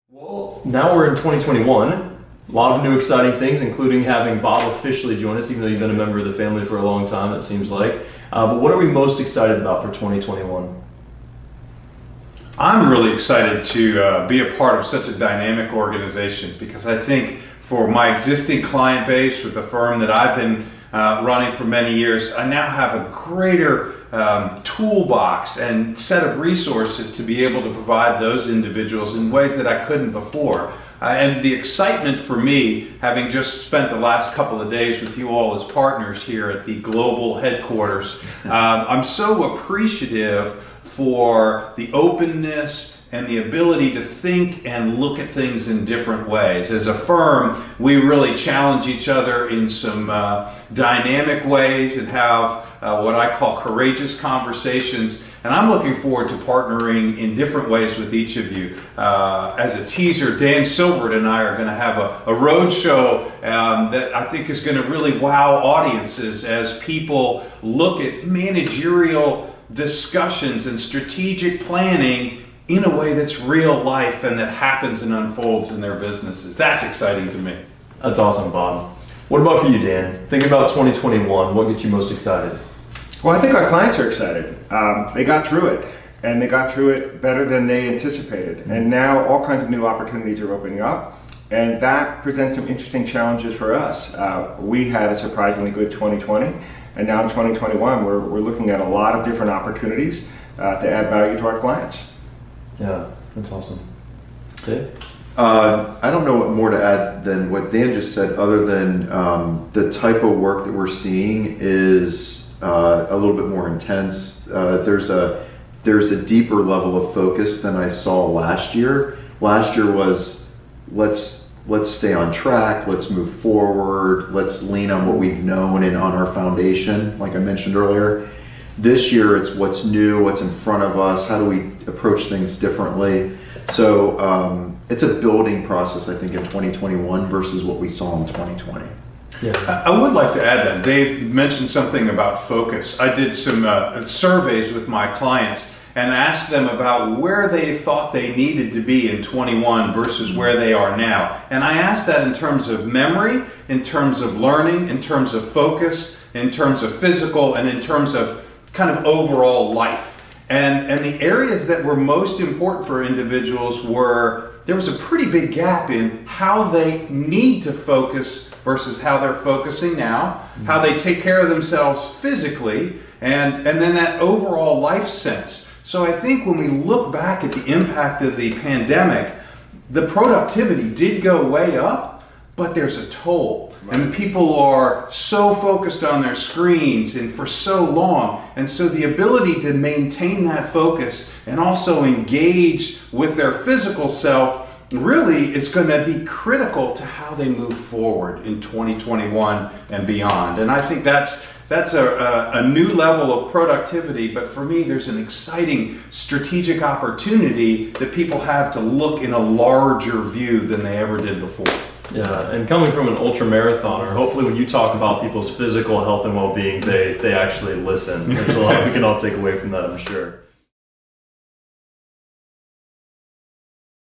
Well, now we're in 2021. A lot of new exciting things, including having Bob officially join us, even though you've been a member of the family for a long time, it seems like. But what are we most excited about for 2021? I'm really excited to be a part of such a dynamic organization because I think for my existing client base with the firm that I've been running for many years, I now have a greater toolbox and set of resources to be able to provide those individuals in ways that I couldn't before. And the excitement for me, having just spent the last couple of days with you all as partners here at the global headquarters, I'm so appreciative for the openness and the ability to think and look at things in different ways. As a firm, we really challenge each other in some dynamic ways and have what I call courageous conversations. And I'm looking forward to partnering in different ways with each of you. As a teaser, Dan Silvert and I are going to have a road show that I think is going to really wow audiences as people look at managerial discussions and strategic planning in a way that's real life and that happens and unfolds in their businesses. That's exciting to me. That's awesome, Bob. What about for you, Dan? Thinking about 2021, what gets you most excited? Well, I think our clients are excited. They got through it, and they got through it better than they anticipated. And now all kinds of new opportunities are opening up, and that presents some interesting challenges for us. We had a surprisingly good 2020, and now in 2021, we're looking at a lot of different opportunities to add value to our clients. Yeah, that's awesome. Dave? I don't know what more to add than what Dan just said, other than the type of work that we're seeing is a little bit more intense. There's a deeper level of focus than I saw last year. Last year was let's stay on track, let's move forward, let's lean on what we've known and on our foundation, like I mentioned earlier. This year it's what's new, what's in front of us, how do we approach things differently. So it's a building process, I think, in 2021 versus what we saw in 2020. Yeah. I would like to add that Dave mentioned something about focus. I did some surveys with my clients and asked them about where they thought they needed to be in 21 versus where they are now. And I asked that in terms of memory, in terms of learning, in terms of focus, in terms of physical, and in terms of kind of overall life. And the areas that were most important for individuals were, there was a pretty big gap in how they need to focus versus how they're focusing now, how they take care of themselves physically, and then that overall life sense. So I think when we look back at the impact of the pandemic, the productivity did go way up, but there's a toll. Right. And people are so focused on their screens and for so long. And so the ability to maintain that focus and also engage with their physical self really is going to be critical to how they move forward in 2021 and beyond. And I think that's a new level of productivity, but for me there's an exciting strategic opportunity that people have to look in a larger view than they ever did before. Yeah, and coming from an ultra marathoner, hopefully when you talk about people's physical health and well-being, they actually listen. There's a lot we can all take away from that, I'm sure.